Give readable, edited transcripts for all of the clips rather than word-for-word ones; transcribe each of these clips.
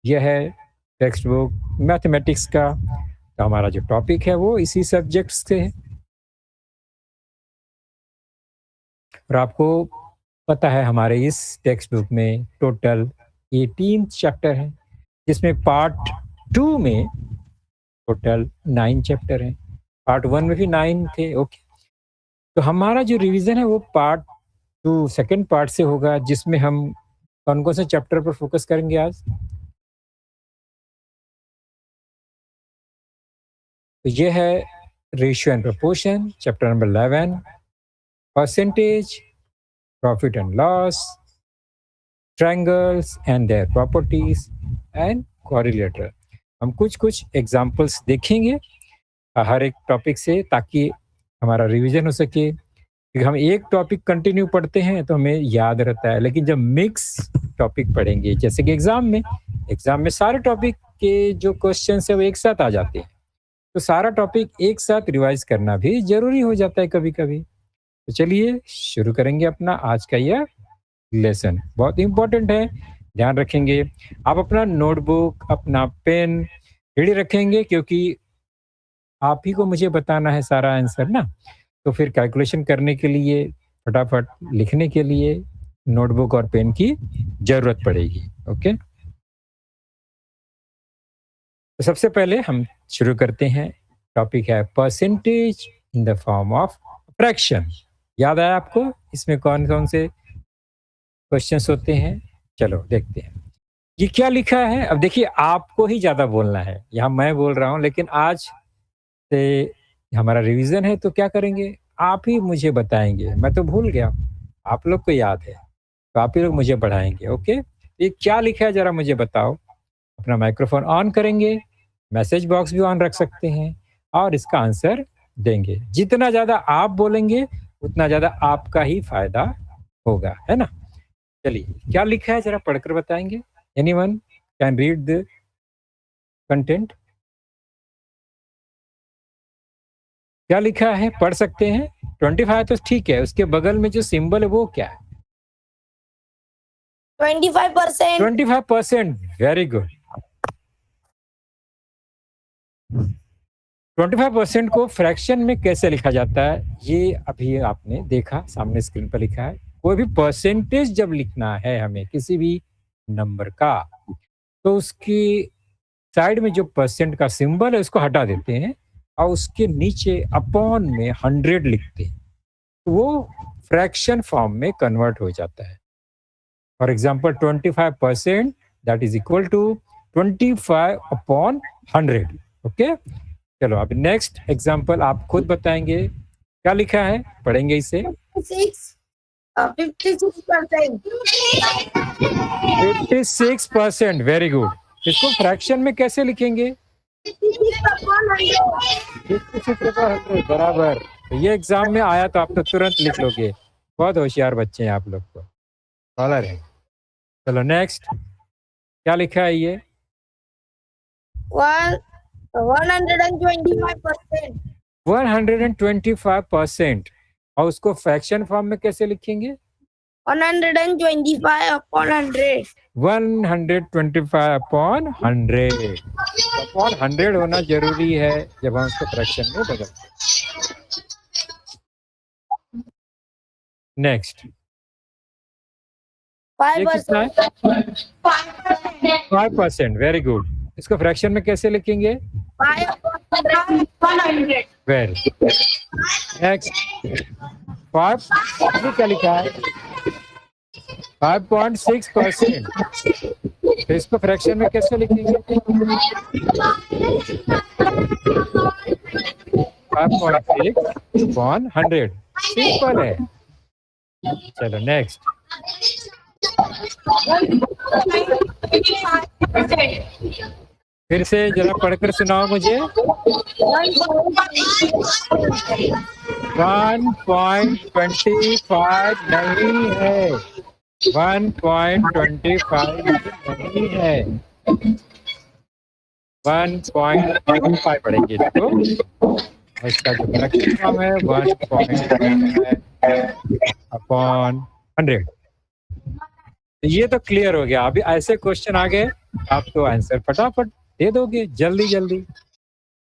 यह है text book mathematics का। तो हमारा जो टॉपिक है वो इसी सब्जेक्ट से है। और आपको पता है हमारे इस टेक्स्ट बुक में टोटल 18 चैप्टर हैं, जिसमें पार्ट 2 में टोटल 9 चैप्टर हैं। पार्ट 1 में भी 9 थे। ओके, तो हमारा जो रिवीजन है वो पार्ट 2 सेकंड पार्ट से होगा, जिसमें हम कौन कौन से चैप्टर पर फोकस करेंगे आज। तो ये है ratio and proportion, chapter number 11, percentage, profit and loss, triangles and their properties and quadrilateral. हम कुछ कुछ एग्जांपल्स देखेंगे हर एक टॉपिक से, ताकि हमारा रिवीजन हो सके। क्योंकि हम एक टॉपिक कंटिन्यू पढ़ते हैं तो हमें याद रहता है, लेकिन जब मिक्स टॉपिक पढ़ेंगे, जैसे कि एग्जाम में सारे टॉपिक के जो क्वेश्चन है वो एक साथ आ जाते हैं, तो सारा टॉपिक एक साथ रिवाइज करना भी जरूरी हो जाता है कभी कभी। तो चलिए शुरू करेंगे अपना आज का यह लेसन। बहुत इंपॉर्टेंट है, ध्यान रखेंगे। आप अपना नोटबुक, अपना पेन रेडी रखेंगे, क्योंकि आप ही को मुझे बताना है सारा आंसर ना। तो फिर कैलकुलेशन करने के लिए, फटाफट लिखने के लिए नोटबुक और पेन की जरूरत पड़ेगी। ओके, तो सबसे पहले हम शुरू करते हैं। टॉपिक है percentage in the form of fraction. याद आया आपको इसमें कौन कौन से क्वेश्चंस होते हैं? चलो देखते हैं ये क्या लिखा है। अब देखिए, आपको ही ज्यादा बोलना है, यहाँ मैं बोल रहा हूँ, लेकिन आज से हमारा रिवीजन है, तो क्या करेंगे, आप ही मुझे बताएंगे। मैं तो भूल गया, आप लोग को याद है, तो आप ही लोग मुझे बढ़ाएंगे। ओके, ये क्या लिखा है जरा मुझे बताओ। अपना माइक्रोफोन ऑन करेंगे, मैसेज बॉक्स भी ऑन रख सकते हैं, और इसका आंसर देंगे। जितना ज्यादा आप बोलेंगे उतना ज्यादा आपका ही फायदा होगा, है ना। चलिए, क्या लिखा है जरा पढ़कर बताएंगे। Anyone can read the content? क्या लिखा है, पढ़ सकते हैं? 25 तो ठीक है, उसके बगल में जो सिंबल है वो क्या है? 25%। 25%, वेरी गुड। 25% को फ्रैक्शन में कैसे लिखा जाता है, ये अभी आपने देखा, सामने स्क्रीन पर लिखा है। कोई भी परसेंटेज जब लिखना है हमें किसी भी नंबर का, तो उसकी साइड में जो परसेंट का सिंबल है उसको हटा देते हैं, और उसके नीचे अपॉन में 100 लिखते हैं, तो वो फ्रैक्शन फॉर्म में कन्वर्ट हो जाता है। For example 25% that is equal to 25 upon 100। Okay, चलो अब नेक्स्ट एग्जाम्पल आप खुद बताएंगे। क्या लिखा है, पढ़ेंगे इसे। 56%, वेरी गुड। इसको फ्रैक्शन में कैसे लिखेंगे? 56/100, बराबर। तो ये एग्जाम में आया तो आप तो तुरंत लिख लोगे। बहुत होशियार बच्चे हैं आप लोग, तो स्कॉलर हैं। चलो नेक्स्ट, क्या लिखा है ये? 125%। 125%, और उसको फ्रैक्शन फॉर्म में कैसे लिखेंगे? 125 upon 100। 125 अपॉन 100। अपॉन 100 होना जरूरी है जब हम उसको फ्रैक्शन में बदलते हैं। नेक्स्ट, ये कितना है? 5%, वेरी गुड। इसको फ्रैक्शन में कैसे लिखेंगे? 5/100। वेरी नेक्स्ट, 5 क्या लिखा है? 5.6%। तो इसको फ्रैक्शन में कैसे लिखेंगे? 5.6 अपॉन 100। सिंपल है। चलो नेक्स्ट, फिर से जरा पढ़कर सुनाओ मुझे। 1.25 नहीं है, 1.25 नहीं है, 1.25 पढ़ेंगे इसको। इसका जो फ्रैक्शन फॉर्म है 1.5 अपॉन 100। ये तो क्लियर हो गया। अभी ऐसे क्वेश्चन आ गए आप तो आंसर फटाफट दे दोगे जल्दी जल्दी।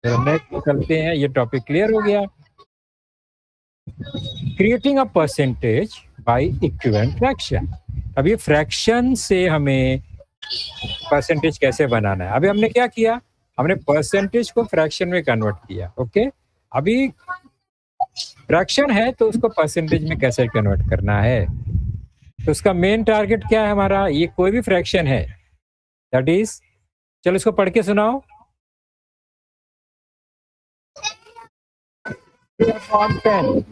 तो नेक्स्ट चलते हैं, ये टॉपिक क्लियर हो गया। Creating a percentage by equivalent fraction. अब ये फ्रैक्शन से हमें परसेंटेज कैसे बनाना है। अभी हमने क्या किया, हमने परसेंटेज को फ्रैक्शन में कन्वर्ट किया। ओके, अभी फ्रैक्शन है तो उसको परसेंटेज में कैसे कन्वर्ट करना है। तो उसका मेन टारगेट क्या है हमारा, ये कोई भी फ्रैक्शन है, दैट इज, चलो इसको पढ़ के सुनाओ। 3/10।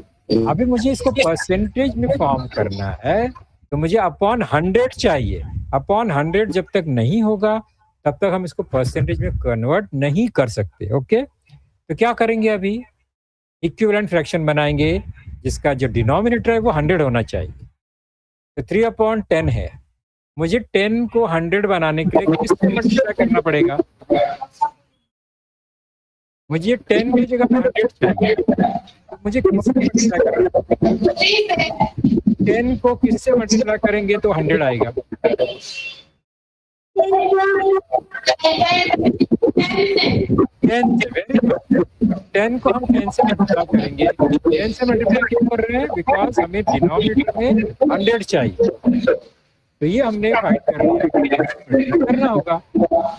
अभी मुझे इसको परसेंटेज में फॉर्म करना है तो मुझे अपॉन 100 चाहिए। अपॉन 100 जब तक नहीं होगा तब तक हम इसको परसेंटेज में कन्वर्ट नहीं कर सकते। ओके, तो क्या करेंगे, अभी इक्विवेलेंट फ्रैक्शन बनाएंगे जिसका जो डिनोमिनेटर है वो 100 होना चाहिए। तो 3/10 है, मुझे 10 को 100 बनाने के लिए किसको मल्टीप्लाई करना पड़ेगा। मुझे 10 की जगह 100 चाहिए, तो मुझे किससे मल्टीप्लाई करना है। 10 को किससे मल्टीप्लाई करेंगे तो 100 आएगा। 10 को हम 10 से मल्टीप्लाई करेंगे। 10 से मल्टीप्लाई क्यों कर रहे हैं, बिकॉज हमें डिनोमिनेटर में 100 चाहिए। तो ये हमने फाइंड कर लिया करना होगा,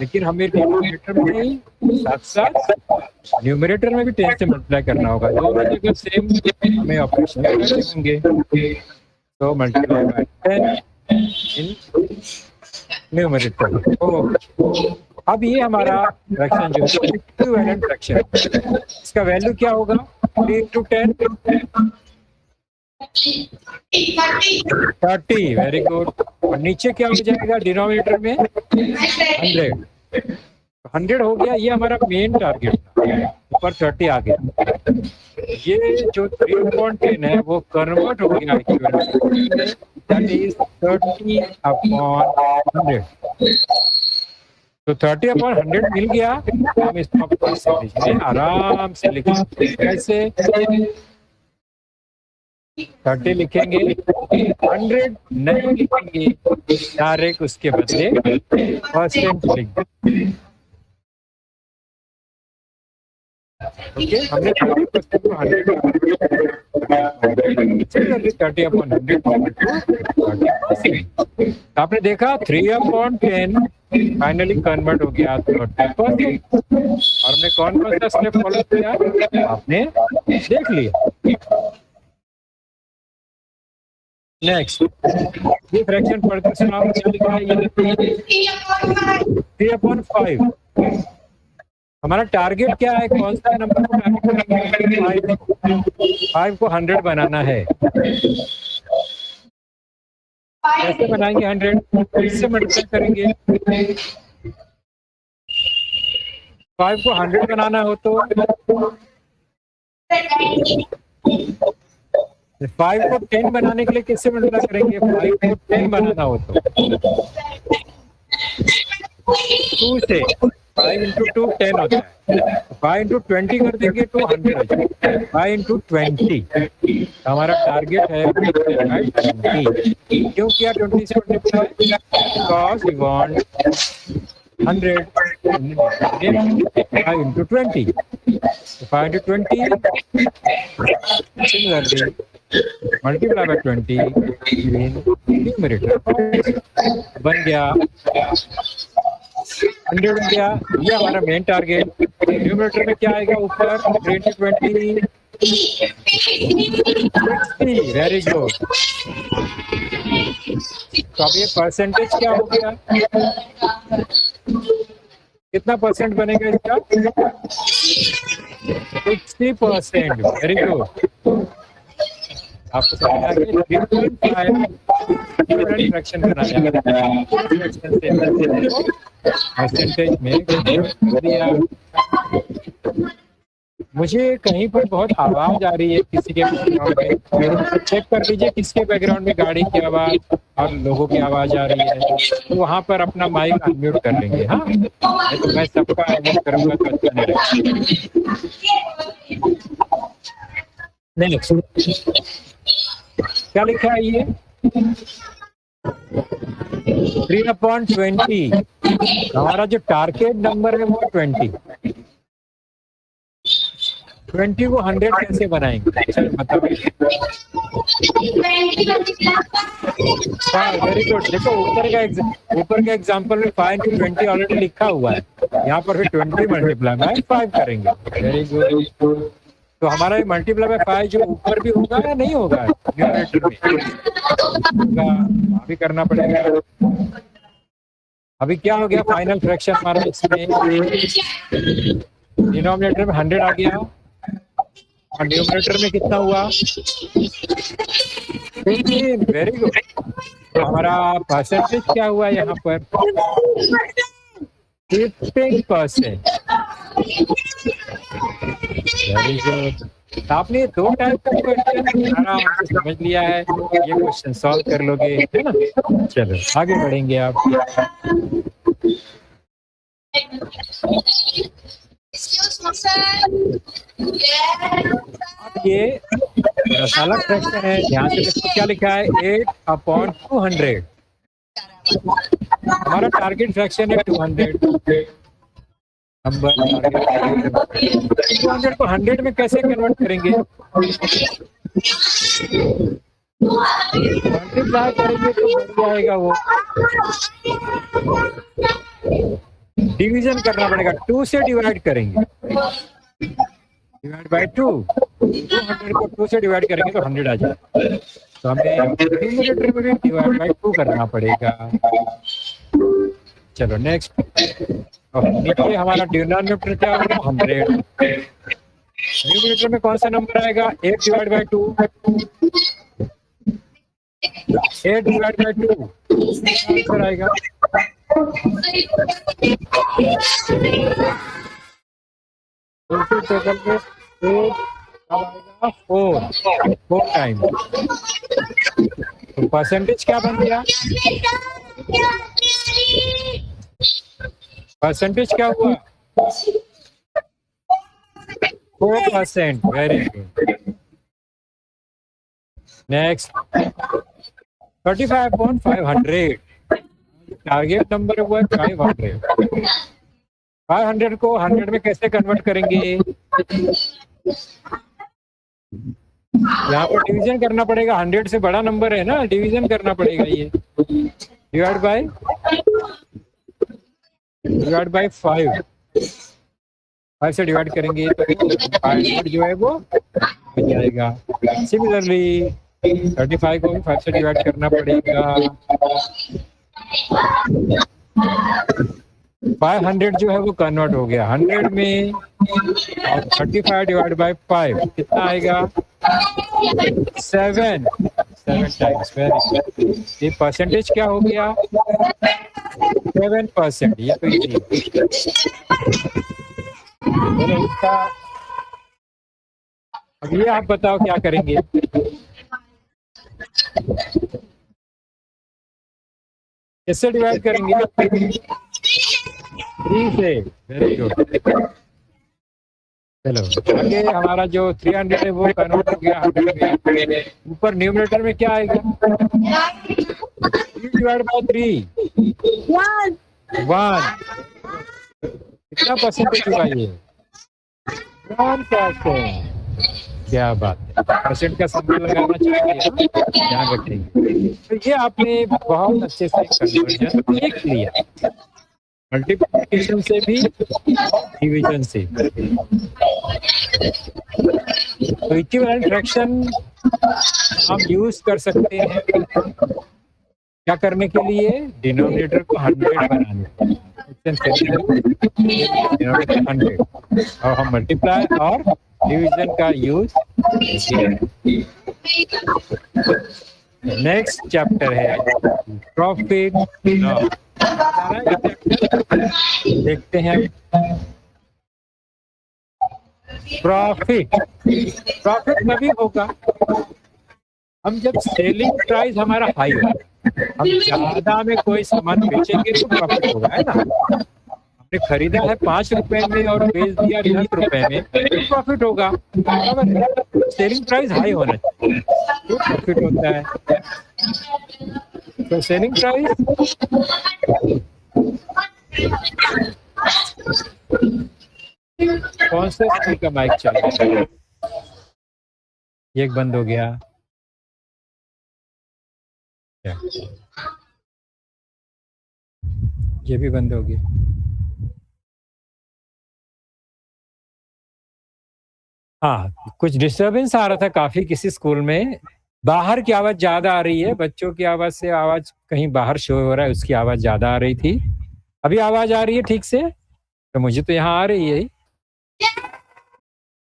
लेकिन हमें डिनोमिनेटर में ही साथ साथ न्यूमरेटर में भी 10 से मल्टीप्लाई करना होगा। दोनों जगह सेम हमें ऑपरेशन करने होंगे। तो मल्टीप्लाई बाय 10 इन न्यूमरेटर। अब ये हमारा फ्रैक्शन जो है इक्विवेलेंट फ्रैक्शन, इसका वैल्यू क्या होगा, 3 × 10 30। Very good. और नीचे क्या हो जाएगा, डिनोमिनेटर में 100। 100 हो गया, ये हमारा मेन टारगेट था, ऊपर 30 आ गया। ये जो 3/10 है वो कन्वर्ट हो गया इक्विवेलेंट में, दैट इज 30/100। तो 30/100 मिल गया। हम इसको परसेंटेज में आराम से लिख सकते हैं। कैसे, 30 लिखेंगे, 100 नहीं लिखेंगे, डायरेक्ट उसके बदले परसेंट लिख देंगे। ओके, हमने 30% को 100 आपने देखा 3/10 फाइनली कन्वर्ट हो गया 30%। और हमने कौन कौन सा स्टेप फॉलो किया आपने देख लिया। नेक्स्ट, ये फ्रैक्शन पढ़कर सुनाओ, क्या लिखा है ये 3/5। हमारा टारगेट क्या है, कौन सा नंबर को टारगेट करना है, 5 को 100 बनाना है। कैसे बनाएंगे 100, किससे मल्टीप्लाई करेंगे। 5 को 100 बनाना हो तो 5 को 10 बनाने के लिए किससे मल्टीप्लाई करेंगे, 5 को 10 बनाना हो तो 2 से। 5 × 2 10 होता है, 5 × 20 कर देंगे तो 100 हो जाएगा। 5 × 20 हमारा टारगेट है 20। क्यों किया 20 से multiply, because we want 100 5 × 20। 5 × 20 similarly multiply by 20 in numerator बन गया 100 बन गया। ये हमारा मेन टारगेट। न्यूमरेटर में क्या आएगा, ऊपर 3 × 20 60। Very good. तो अब ये परसेंटेज क्या हो गया, कितना परसेंट बनेगा इसका, 60%। Very good. आपको समझ आ गया 3.5 फ्रैक्शन बनाया परसेंटेज में दिया। मुझे कहीं पर बहुत आवाज आ रही है किसी के बैकग्राउंड में, चेक कर लीजिए किसके बैकग्राउंड में गाड़ी की आवाज और लोगों की आवाज आ रही है, तो वहां पर अपना माइक अनम्यूट कर लेंगे। हाँ, नहीं तो मैं सबका अनम्यूट करूंगा तो अच्छा नहीं रहेगा। नेक्स्ट क्या लिखा है ये, 3/20, हमारा जो टारगेट नंबर है वो 20 को 100 कैसे बनाएंगे? चलो बताओ। Very good. देखो ऊपर का एग्जांपल में 5 into 20 ऑलरेडी लिखा हुआ है, यहाँ पर फिर 20 मल्टीप्लाई बाय 5 करेंगे। Very good. तो हमारा ये मल्टीप्लाई बाय 5 जो ऊपर भी होगा या नहीं होगा न्यूमरेटर में? होगा, अभी करना पड़ेगा। अभी क्या हो गया फाइनल फ्रैक्शन हमारा? इसमें डिनोमिनेटर में 100 आ गया और न्यूमरेटर में कितना हुआ? 15। Very good. तो हमारा परसेंटेज क्या हुआ यहाँ पर? 15%। Very good. आपने 2 टाइप का क्वेश्चन आराम से समझ लिया है, ये क्वेश्चन सॉल्व कर लोगे, है ना? चलो आगे बढ़ेंगे आप। अब ये अलग फ्रैक्शन है, ध्यान से देखो क्या लिखा है, 8/200। हमारा टारगेट फ्रैक्शन है 200 नंबर। 200 को 100 में कैसे कन्वर्ट करेंगे? मल्टीप्लाई करेंगे तो बढ़ जाएगा वो। डिवीजन करना पड़ेगा, 2 से डिवाइड करेंगे, डिवाइड बाय 2। 200 को 2 से डिवाइड करेंगे तो 100 आ जाएगा। तो हमें न्यूमरेटर में भी डिवाइड बाय 2 करना पड़ेगा। चलो नेक्स्ट। नीचे हमारा डिनोमिनेटर क्या होगा? 100। न्यूमरेटर में कौन सा नंबर आएगा? 8 divide by 2। 8 divide by 2 answer आएगा। टोटल में 4 टाइम। तो परसेंटेज क्या बन गया? परसेंटेज क्या हुआ? 4%। Very good. Next 35/500। Target number हुआ 500। 500 को 100 में कैसे कन्वर्ट करेंगे? यहाँ पर डिवीजन करना पड़ेगा, 100 से बड़ा नंबर है ना, डिवीजन करना पड़ेगा। ये डिवाइड बाय 5। 5 से डिवाइड करेंगे तो 500 जो है वो हो जाएगा। सिमिलरली 35 को भी 5 से डिवाइड करना पड़ेगा। 500 जो है वो कन्वर्ट हो गया 100 में, और 35 डिवाइड बाय 5 कितना आएगा? 7 टाइम्स। ये परसेंटेज क्या हो गया? 7%। ये तो इसका अब ये आप बताओ क्या करेंगे? किससे डिवाइड करेंगे? 3 से। Very good. चलो आगे हमारा जो 300 है वो कन्वर्ट हो गया 100 में। ऊपर न्यूमरेटर में क्या आएगा? 3 डिवाइड बाय 3 1। कितना परसेंटेज हुआ ये? 1%। क्या बात है, परसेंट का सिंबल लगाना चाहिए, ध्यान रखेंगे। तो ये आपने बहुत अच्छे से कन्वर्जन सीख लिया, मल्टीप्लिकेशन से भी, डिवीजन से। तो इक्विवेलेंट फ्रैक्शन हम यूज कर सकते हैं क्या करने के लिए? डिनोमिनेटर को 100 बनाने, 100 और हम मल्टीप्लाई और डिवीजन का यूज। नेक्स्ट चैप्टर है प्रॉफिट लॉस। देखते हैं प्रॉफिट तभी होगा हम जब सेलिंग प्राइस हमारा हाई हो, हम ज्यादा में कोई सामान बेचेंगे तो प्रॉफिट होगा, है ना? हमने खरीदा है 5 रुपए में और बेच दिया 10 रुपए में, तो प्रॉफिट होगा। सेलिंग प्राइस हाई होना चाहिए तो प्रॉफिट होता है। तो सेलिंग प्राइस कौन सा स्कूल का माइक चल रहा है? ये एक बंद हो गया। ये भी बंद हो गया। हाँ, कुछ डिस्टरबेंस आ रहा था काफी किसी स्कूल में। बाहर की आवाज ज्यादा आ रही है, बच्चों की आवाज से आवाज कहीं बाहर शो हो रहा है, उसकी आवाज ज्यादा आ रही थी। अभी आवाज आ रही है ठीक से? तो मुझे तो यहाँ आ रही है।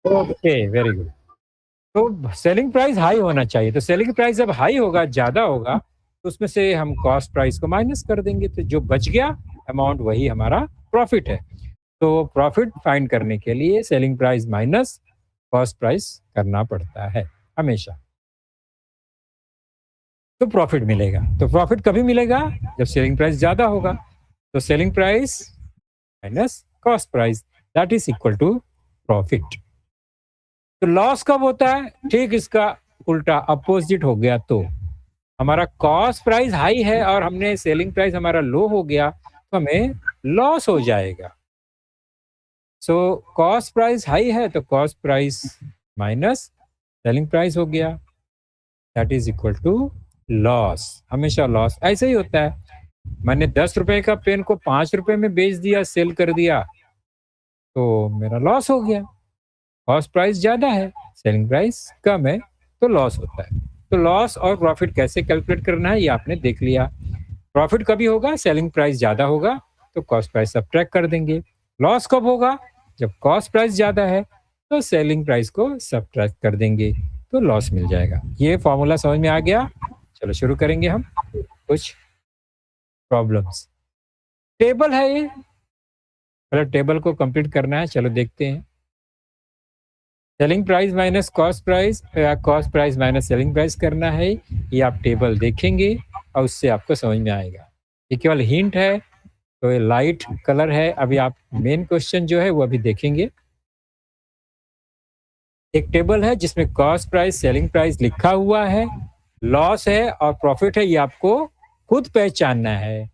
Okay, very good. तो सेलिंग प्राइस हाई होना चाहिए। तो सेलिंग प्राइस जब हाई होगा, ज्यादा होगा, तो उसमें से हम कॉस्ट प्राइस को माइनस कर देंगे, तो जो बच गया अमाउंट वही हमारा प्रॉफिट है। तो प्रॉफिट फाइंड करने के लिए selling price minus cost price करना पड़ता है हमेशा, तो प्रॉफिट मिलेगा। तो प्रॉफिट कभी मिलेगा? जब सेलिंग प्राइस ज्यादा होगा। तो selling price minus cost price that is equal to profit. तो लॉस कब होता है? ठीक इसका उल्टा, अपोजिट हो गया। तो हमारा कॉस्ट प्राइस हाई है और हमने सेलिंग प्राइस हमारा लो हो गया, तो हमें लॉस हो जाएगा। सो कॉस्ट प्राइस हाई है तो cost price minus selling price हो गया, that is equal to loss. हमेशा लॉस। ऐसे ही होता है, मैंने 10 रुपए का पेन को 5 रुपए में बेच दिया, सेल कर दिया, तो मेरा लॉस हो गया। कॉस्ट प्राइस ज्यादा है, सेलिंग प्राइस कम है, तो लॉस होता है। तो लॉस और प्रॉफिट कैसे कैलकुलेट करना है ये आपने देख लिया। प्रॉफिट कभी होगा? सेलिंग प्राइस ज्यादा होगा तो कॉस्ट प्राइस सब्ट्रैक्ट कर देंगे। लॉस कब होगा? जब कॉस्ट प्राइस ज्यादा है तो सेलिंग प्राइस को सब्ट्रैक्ट कर देंगे, तो लॉस मिल जाएगा। ये फॉर्मूला समझ में आ गया? चलो शुरू करेंगे हम कुछ प्रॉब्लम्स। टेबल है ये, पहले टेबल को कंप्लीट करना है। चलो देखते हैं। Selling price minus cost price या cost price minus selling price करना है। ये आप टेबल देखेंगे और उससे आपको समझ में आएगा। ये केवल हिंट है, तो ये लाइट कलर है। अभी आप मेन क्वेश्चन जो है वो अभी देखेंगे। एक टेबल है जिसमें कॉस्ट प्राइस सेलिंग प्राइस लिखा हुआ है, लॉस है और प्रॉफिट है, ये आपको खुद पहचानना है।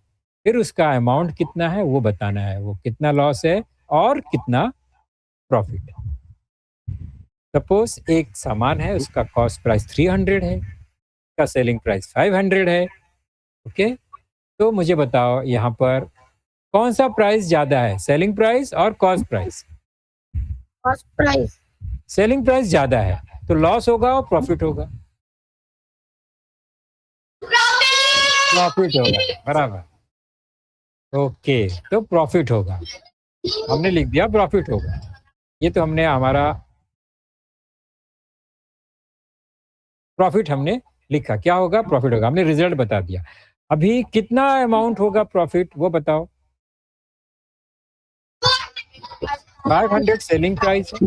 फिर उसका अमाउंट कितना है वो बताना है, वो कितना लॉस है और कितना प्रॉफिट है। सपोज एक सामान है, उसका कॉस्ट प्राइस 300 है, उसका सेलिंग प्राइस 500 है। ओके, तो मुझे बताओ यहाँ पर कौन सा प्राइस ज्यादा है, सेलिंग प्राइस और cost price? Cost price. Selling price ज्यादा है तो लॉस होगा और प्रॉफिट होगा? प्रॉफिट होगा, बराबर। ओके, तो प्रॉफिट होगा, हमने लिख दिया प्रॉफिट होगा। ये तो हमने हमारा प्रॉफिट हमने लिखा, क्या होगा? प्रॉफिट होगा, हमने रिजल्ट बता दिया। अभी कितना अमाउंट होगा प्रॉफिट वो बताओ। 500 सेलिंग प्राइस है,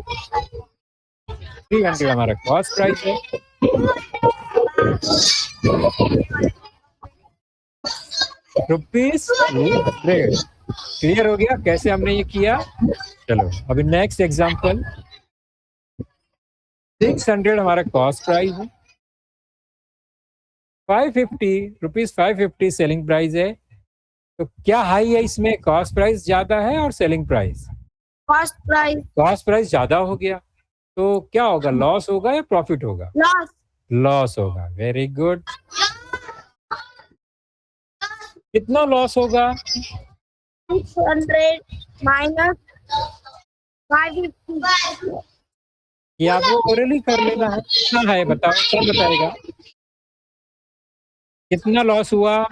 300 हमारा कॉस्ट प्राइस है। ₹300। क्लियर हो गया कैसे हमने ये किया? चलो अभी नेक्स्ट एग्जांपल। 600 हमारा कॉस्ट प्राइस है, 550 सेलिंग प्राइस है। तो क्या हाई है इसमें? कॉस्ट प्राइस ज्यादा है और selling price? Cost price. Cost price ज्यादा हो गया, तो क्या होगा? लॉस होगा या प्रॉफिट होगा? लॉस। लॉस होगा, वेरी गुड। कितना लॉस होगा? 600 माइनस 550। ये आपको ओरली कर लेना है। कितना है बताओ, कौन बताएगा? कितना लॉस हुआ?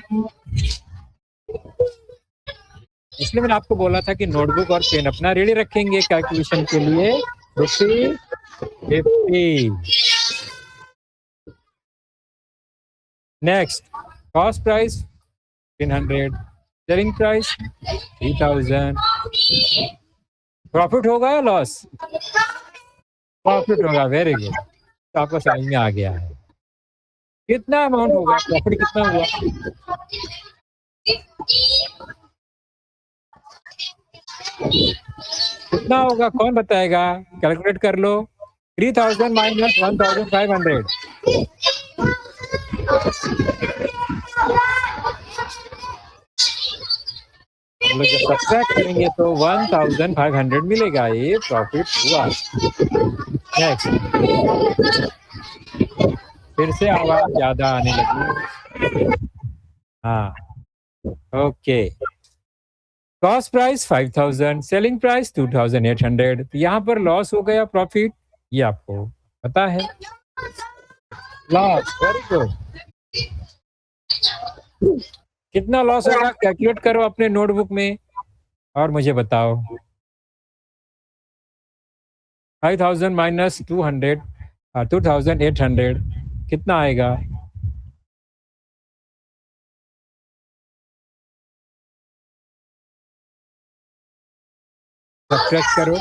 इसलिए मैंने आपको बोला था कि नोटबुक और पेन अपना रेडी रखेंगे कैलकुलेशन के लिए। ₹50। Next, cost price 300, selling price 3000। Profit होगा या लॉस? प्रॉफिट होगा, वेरी गुड। तो आपको समझ में आ गया है। कितना अमाउंट होगा? प्रॉफिट कितना हुआ? कितना होगा कौन बताएगा? कैलकुलेट कर लो। 3000 माइनस 1500। हम लोग जब सब्ट्रैक्ट करेंगे तो 1500 मिलेगा, ये प्रॉफिट हुआ। नेक्स्ट, फिर से आवाज ज्यादा आने लगी। हाँ, okay. Cost price 5000, selling price 2800। तो यहाँ पर लॉस हो गया, प्रॉफिट ये आपको पता है। Loss, very good. कितना लॉस होगा कैलकुलेट करो अपने नोटबुक में और मुझे बताओ। 5000 माइनस 200, 2800 कितना आएगा? सब्ट्रैक्ट करो।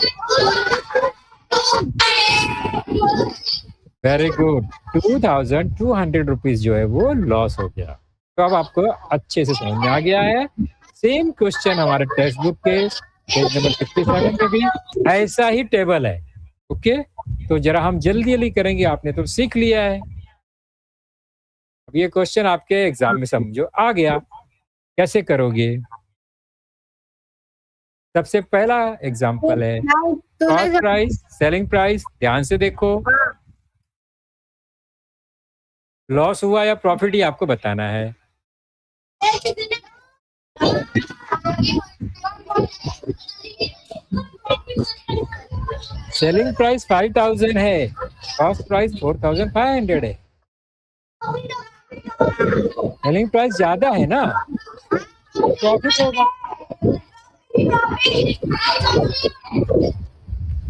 वेरी गुड, 2200 रुपीज जो है वो लॉस हो गया। तो अब आपको अच्छे से समझ में आ गया है। सेम क्वेश्चन हमारे टेक्स्ट बुक के पेज नंबर 57 में भी ऐसा ही टेबल है। ओके, तो जरा हम जल्दी जल्दी करेंगे, आपने तो सीख लिया है। अब ये क्वेश्चन आपके एग्जाम में समझो आ गया, कैसे करोगे? सबसे पहला एग्जाम्पल है कॉस्ट प्राइस, सेलिंग प्राइस। ध्यान से देखो, लॉस हुआ या प्रॉफिट, ही आपको बताना है। सेलिंग प्राइस 5000 है, कॉस्ट प्राइस 4500 है। सेलिंग प्राइस ज्यादा है ना, प्रॉफिट होगा।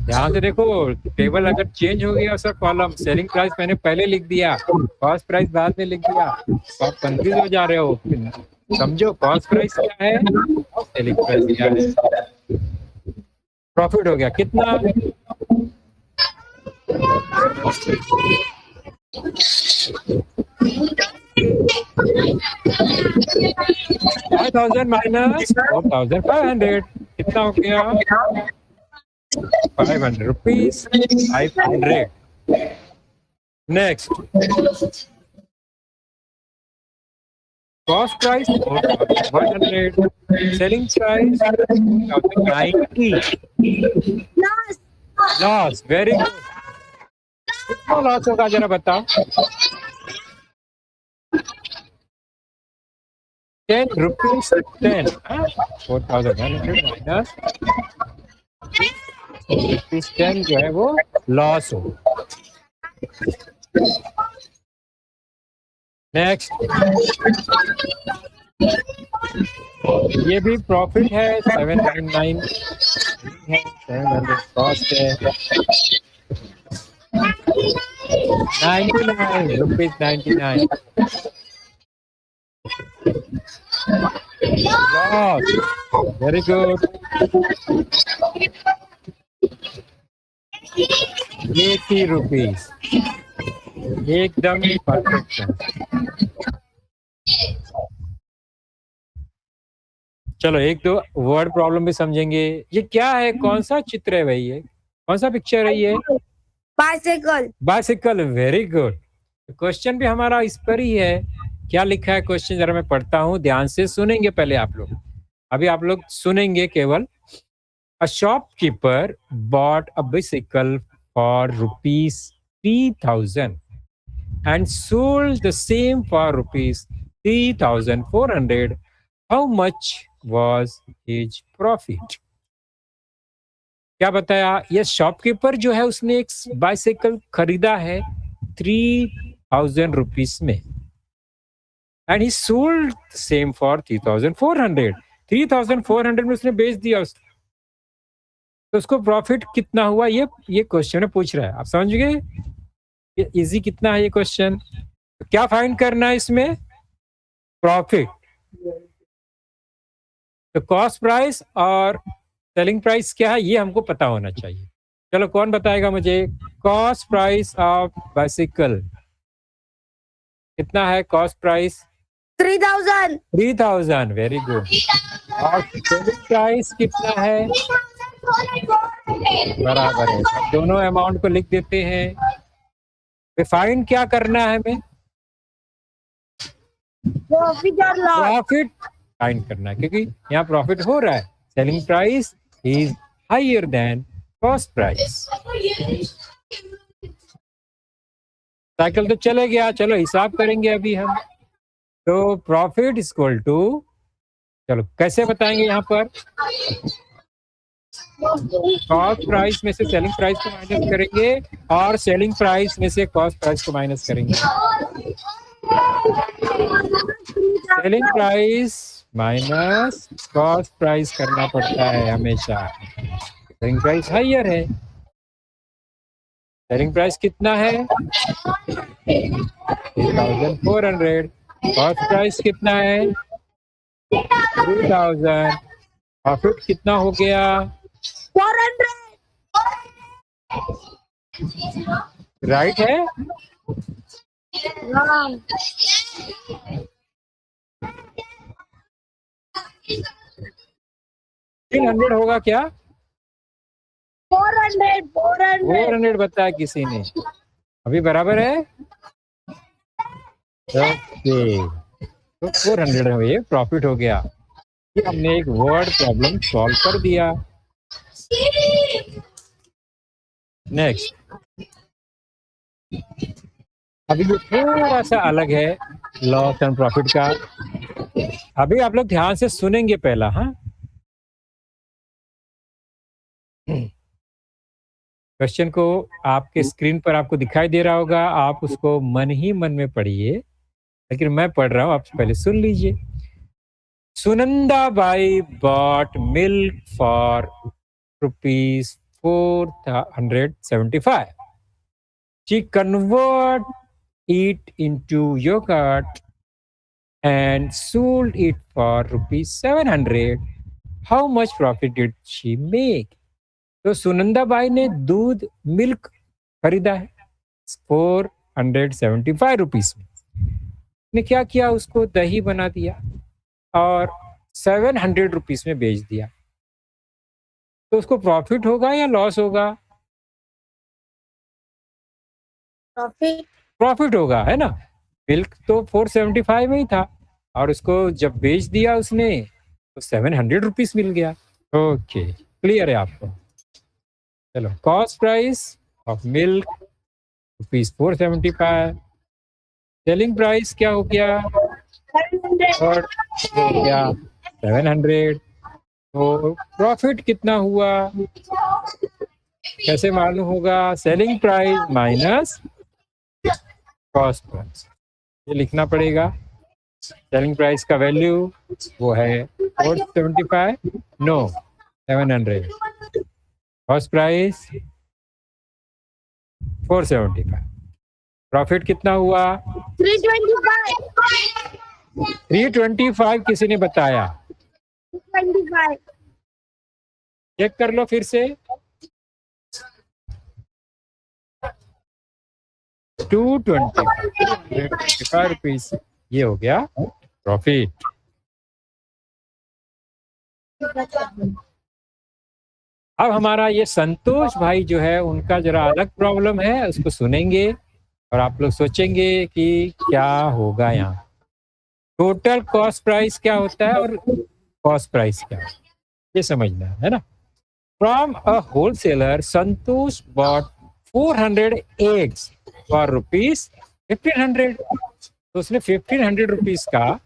ध्यान से देखो, टेबल अगर चेंज हो गया सर, कॉलम सेलिंग प्राइस मैंने पहले लिख दिया, कॉस्ट प्राइस बाद में लिख दिया, तो आप कंफ्यूज हो जा रहे हो। समझो कॉस्ट प्राइस क्या है और सेलिंग प्राइस क्या है। प्रॉफिट हो गया कितना? 5000 माइनस 4500 कितना हो गया? 500 rupees, 500। Next, cost price 100, selling price 90। Loss, very good. कितना लॉस होगा जरा बताओ? 10 रुपीज, 10, 4100 माइनस 10 जो है वो लॉस हो। नेक्स्ट, ये भी प्रॉफिट है, 799 है, 700 कॉस्ट है, 99 rupees 99। Loss, very good. 80 rupees, एकदम परफेक्ट। चलो एक दो वर्ड प्रॉब्लम भी समझेंगे। ये क्या है, कौन सा चित्र है भाई, ये कौन सा पिक्चर है? ये bicycle. Bicycle, very good. Question भी हमारा इस पर ही है। क्या लिखा है क्वेश्चन, जरा मैं पढ़ता हूँ, ध्यान से सुनेंगे पहले आप लोग। अभी आप लोग सुनेंगे केवल। A shopkeeper bought a bicycle for rupees 3000 and sold the same for rupees 3400. How much was his profit? क्या बताया? ये शॉपकीपर जो है उसने एक बाइसाइकिल खरीदा है 3000 रुपीज में, and he sold same for 3400। 3400 में उसने बेच दिया तो उसको प्रॉफिट कितना हुआ? ये क्वेश्चन में पूछ रहा है। आप समझ गए? ये इजी कितना है ये क्वेश्चन। तो क्या फाइंड करना है इसमें? प्रॉफिट। तो कॉस्ट प्राइस और सेलिंग प्राइस क्या है ये हमको पता होना चाहिए। चलो कौन बताएगा मुझे? कॉस्ट प्राइस ऑफ बाइसिकल कितना है? Cost price 3000। 3000, very good. और सेलिंग प्राइस कितना है? बराबर है, अब दोनों अमाउंट को लिख देते हैं। फाइंड क्या करना है हमें? प्रॉफिट और लॉस। प्रॉफिट फाइंड करना है, क्योंकि यहाँ प्रॉफिट हो रहा है. Selling price is higher than cost price. Cycle तो चले गया, चलो हिसाब करेंगे अभी हम. तो प्रॉफिट इक्वल टू, चलो कैसे बताएंगे यहाँ पर, कॉस्ट प्राइस में से सेलिंग प्राइस को माइनस करेंगे और सेलिंग प्राइस में से कॉस्ट प्राइस को माइनस करेंगे. Selling price minus cost price करना पड़ता है हमेशा. सेलिंग प्राइस हायर है. सेलिंग प्राइस कितना है? 3400. कॉस्ट प्राइस कितना है? 3000. प्रॉफिट कितना हो गया? 400. राइट है? Wrong. 300 होगा क्या? 400. 400 बताया किसी ने. अभी बराबर है. ओके, तो 400 है, ये प्रॉफिट हो गया. ये हमने एक वर्ड प्रॉब्लम सॉल्व कर दिया. नेक्स्ट, अभी ये थोड़ा सा अलग है लॉस एंड प्रॉफिट का. अभी आप लोग ध्यान से सुनेंगे पहला. हाँ, क्वेश्चन को आपके स्क्रीन पर आपको दिखाई दे रहा होगा, आप उसको मन ही मन में पढ़िए, लेकिन मैं पढ़ रहा हूं, आप पहले सुन लीजिए. Sunanda buy bought milk for ₹475. She convert it into yogurt and sold it for ₹700. How much profit did she make? तो सुनंदा बाई ने दूध मिल्क खरीदा है ₹475 में. ने क्या किया, उसको दही बना दिया और ₹700 में बेच दिया. तो उसको प्रॉफिट होगा या लॉस होगा? Profit. प्रॉफिट होगा, है ना. मिल्क तो 475 में ही था और उसको जब बेच दिया उसने तो ₹700 मिल गया. ओके, क्लियर है आपको? चलो, cost price of milk ₹475. Selling price क्या हो गया? 700. और हो गया 700. तो प्रॉफिट कितना हुआ? कैसे मालूम होगा? Selling price minus cost price. ये लिखना पड़ेगा. सेलिंग प्राइस का वैल्यू वो है 475, नो 700. Cost price 475. प्रॉफिट कितना हुआ? 325. 325 किसी ने बताया. 25. चेक कर लो फिर से. 225 रुपीज, ये हो गया प्रॉफिट. अब हमारा ये संतोष भाई जो है, उनका जरा अलग प्रॉब्लम है, उसको सुनेंगे और आप लोग सोचेंगे कि क्या होगा यहाँ. टोटल कॉस्ट प्राइस क्या होता है और कॉस्ट प्राइस क्या है, ये समझना है ना. From a wholesaler, Santosh bought 400 eggs for ₹1500. तो उसने ₹1500 का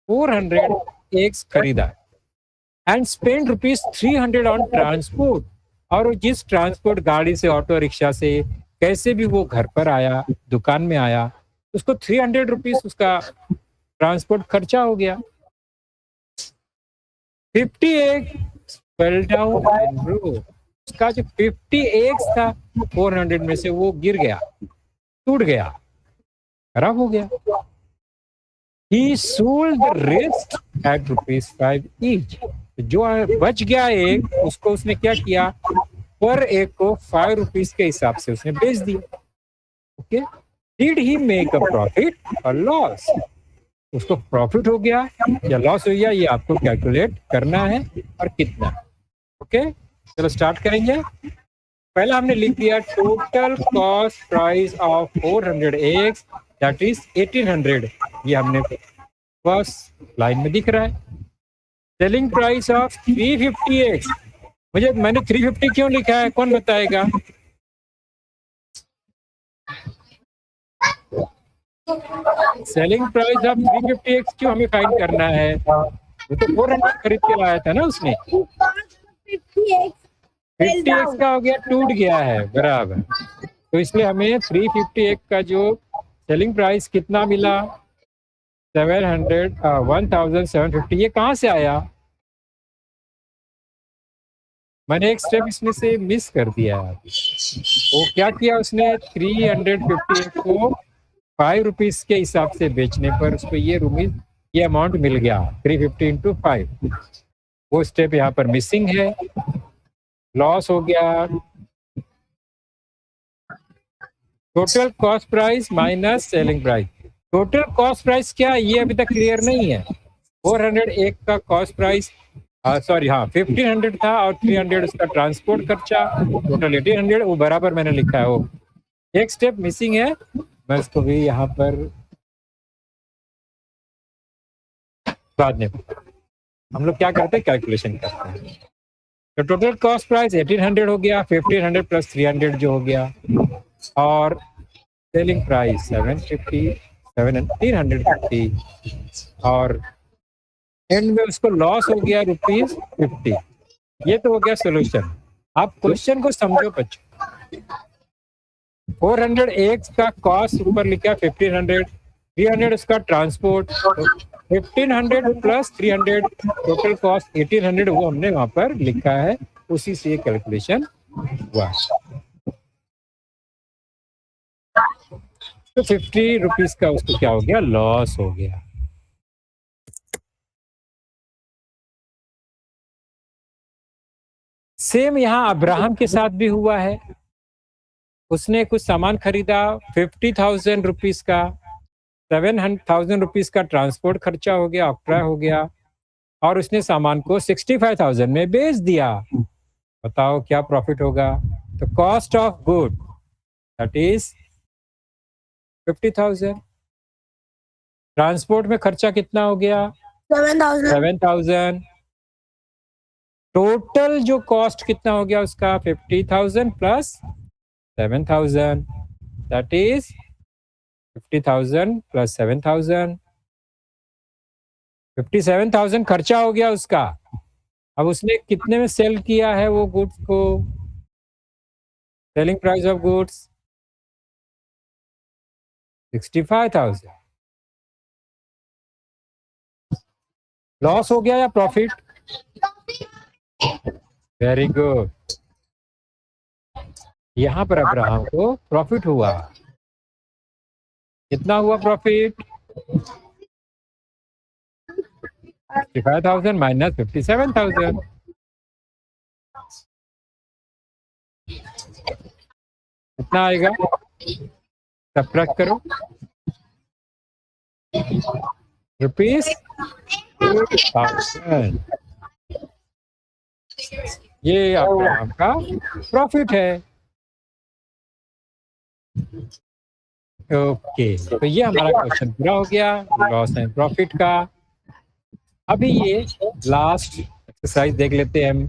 400 eggs खरीदा एंड स्पेंड ₹300 ऑन ट्रांसपोर्ट. और वो जिस ट्रांसपोर्ट गाड़ी से, ऑटो रिक्शा से, कैसे भी वो घर पर आया, दुकान में आया, उसको ₹300 उसका ट्रांसपोर्ट खर्चा हो गया. 50 eggs fell down and broke. उसका जो 50 eggs था 400 में से वो गिर गया, टूट गया, खराब हो गया. He sold the rest at ₹5 each. जो बच गया एक, उसको उसने क्या किया, पर एक को ₹5 के हिसाब से उसने बेच दिया. Okay, did he make a profit और लॉस? उसको प्रॉफिट हो गया या लॉस हो गया, ये आपको कैलकुलेट करना है और कितना. ओके, चलो स्टार्ट करेंगे. पहला हमने लिख दिया total cost price of 400 eggs, that is 1800. ये हमने बस लाइन में दिख रहा है। सेलिंग प्राइस ऑफ 350x, मैंने 350 क्यों लिखा है, कौन बताएगा? सेलिंग प्राइस ऑफ 350x क्यों हमें फाइंड करना है? वो तो 400 खरीद के लाया था ना उसने। 50x का हो गया, टूट गया है, बराबर। तो इसलिए हमें 350x का जो सेलिंग प्राइस कितना मिला, 1750, ये कहाँ से आया? मैंने एक स्टेप इसमें से मिस कर दिया। वो क्या किया उसने, 350 को 5 रुपीज के हिसाब से बेचने पर उसको ये अमाउंट मिल गया, 350 इंटू 5। वो स्टेप यहाँ पर मिसिंग है, लॉस हो गया। Total cost price minus selling price. Total cost price क्या, ये अभी तक क्लियर नहीं है। 401 का कॉस्ट प्राइस, सॉरी, हाँ 1500 था और 300 उसका ट्रांसपोर्ट खर्चा, टोटल 1800, वो बराबर मैंने लिखा है। वो एक स्टेप मिसिंग है, मैं उसको भी यहाँ पर बाद में, हम लोग क्या करते हैं, कैलकुलेशन करते हैं। तो टोटल कॉस्ट प्राइस 1800 हो गया, 1500 प्लस 300 जो हो गया, और सेलिंग प्राइस 350, और एंड में उसको लॉस हो गया ₹50। ये तो हो गया सोल्यूशन। आप क्वेश्चन को समझो बच्चों। 401 का कॉस्ट ऊपर लिखा 1500, 300 उसका ट्रांसपोर्ट, 1500 प्लस 300 टोटल कॉस्ट 1800, वो हमने वहां पर लिखा है, उसी से ये कैलकुलेशन हुआ। तो 50 रुपीज का उसको क्या हो गया, लॉस हो गया। सेम यहाँ अब्राहम के साथ भी हुआ है। उसने कुछ सामान खरीदा 50,000 रुपीज का, 7,000 रुपीज का ट्रांसपोर्ट खर्चा हो गया, ऑक्ट्रा हो गया, और उसने सामान को 65,000 में बेच दिया। बताओ क्या प्रॉफिट होगा? तो cost of good that is 50,000, transport में खर्चा कितना हो गया, 7,000, टोटल जो कॉस्ट कितना हो गया उसका, 50,000 प्लस 7,000, दैट इज 50,000 प्लस 7,000, 57,000 खर्चा हो गया उसका। अब उसने कितने में सेल किया है वो गुड्स को, selling price of goods 65,000। Loss हो गया या प्रॉफिट? वेरी गुड, यहाँ पर अब्राहम को प्रॉफिट हुआ। कितना हुआ प्रॉफिट? 65,000 माइनस 57,000, कितना आएगा? सब्ट्रैक्ट करो, ₹8,000। ये अब्राहम का प्रॉफिट है। ओके, तो ये हमारा क्वेश्चन पूरा हो गया, लॉस एंड प्रॉफिट का। अभी ये लास्ट एक्सरसाइज देख लेते हैं हम।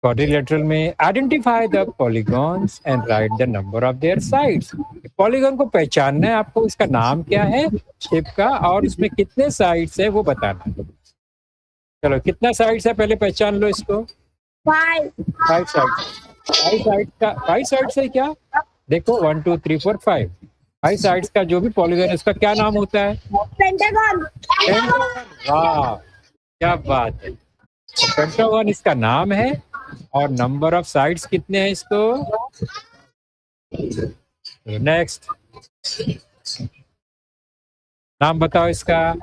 क्वाड्रिलेटरल में identify the polygons and right the number of their sides. Polygon को पहचानना है आपको, इसका नाम क्या है शेप का, और उसमें कितने साइड्स है वो बताना है। चलो, कितना साइड्स है पहले पहचान लो इसको। 5 साइड्स। 5 साइड्स है क्या? देखो 1 2 3 4 5 साइड्स का जो भी पॉलीगॉन है उसका क्या नाम होता है? पेंटागन। वाह, क्या बात है, पेंटागन इसका नाम है। और नंबर ऑफ साइड्स कितने हैं इसको? नेक्स्ट, नाम बताओ इसका।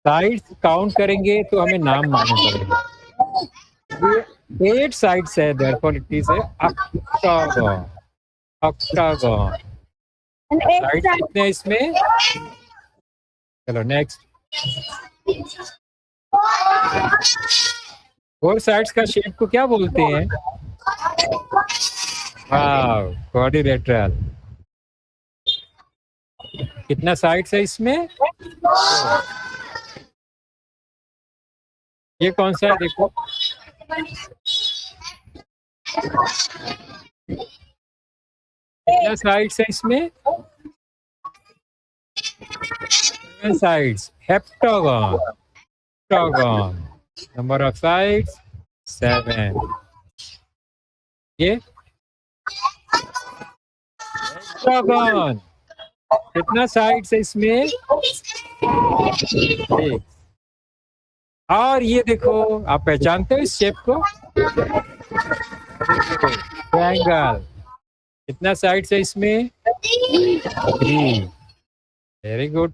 साइड्स काउंट करेंगे तो हमें नाम मालूम पड़ेगा। 8 साइड्स है, therefore it is octagon. Octagon sides कितने हैं इसमें? चलो नेक्स्ट। 4 साइड्स का शेप को क्या बोलते हैं? वाव, क्वाड्रिलेटरल। कितना साइड्स है इसमें? ये कौन सा है देखो? कितना साइड्स है इसमें? 7 sides, heptagon. Heptagon, number of sides 7। ये हेप्टागन, कितना साइड्स है इसमें? 6। और ये देखो, आप पहचानते हो इस शेप को? ट्रायंगल, कितना साइड्स है इसमें? 3। Very good.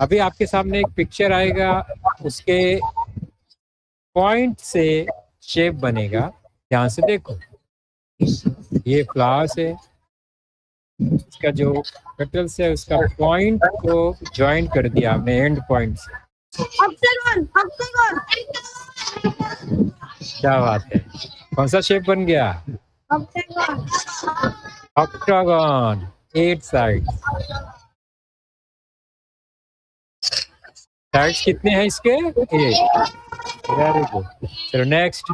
अभी आपके सामने एक पिक्चर आएगा, उसके पॉइंट से शेप बनेगा। ध्यान से देखो, ये फ्लावर्स है, इसका जो पेटल्स है उसका पॉइंट को ज्वाइन कर दिया हमने एंड पॉइंट से। Octagon, octagon, क्या बात है, कौन सा शेप बन गया? octagon. Octagon, 8 sides. साइड्स कितने हैं इसके? 8। Very good. चलो नेक्स्ट।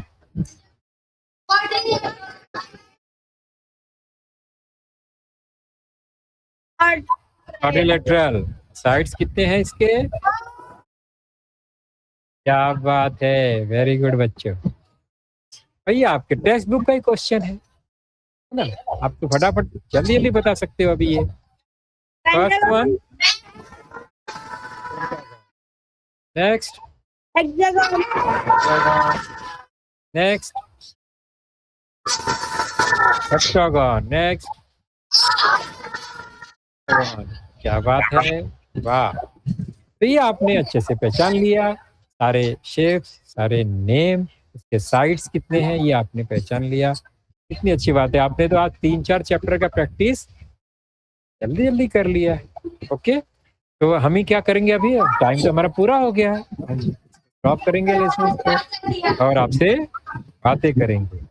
क्वाड्रिलेटरल, साइड्स कितने हैं इसके? क्या बात है, वेरी गुड बच्चों। भैया आपके टेक्स्ट बुक का ही क्वेश्चन है ना, आप तो फटाफट जल्दी जल्दी बता सकते हो अभी। ये first one, next, Hexagon, next, heptagon, next. क्या बात है, वाह। तो ये आपने अच्छे से पहचान लिया, सारे शेप्स, सारे नेम, उसके साइड्स कितने हैं ये आपने पहचान लिया। कितनी अच्छी बात है, आपने तो आज 3-4 चैप्टर का प्रैक्टिस जल्दी जल्दी कर लिया है। ओके, तो हम ही क्या करेंगे, अभी टाइम तो हमारा पूरा हो गया है, हम ड्रॉप करेंगे लेसन को और आपसे बातें करेंगे।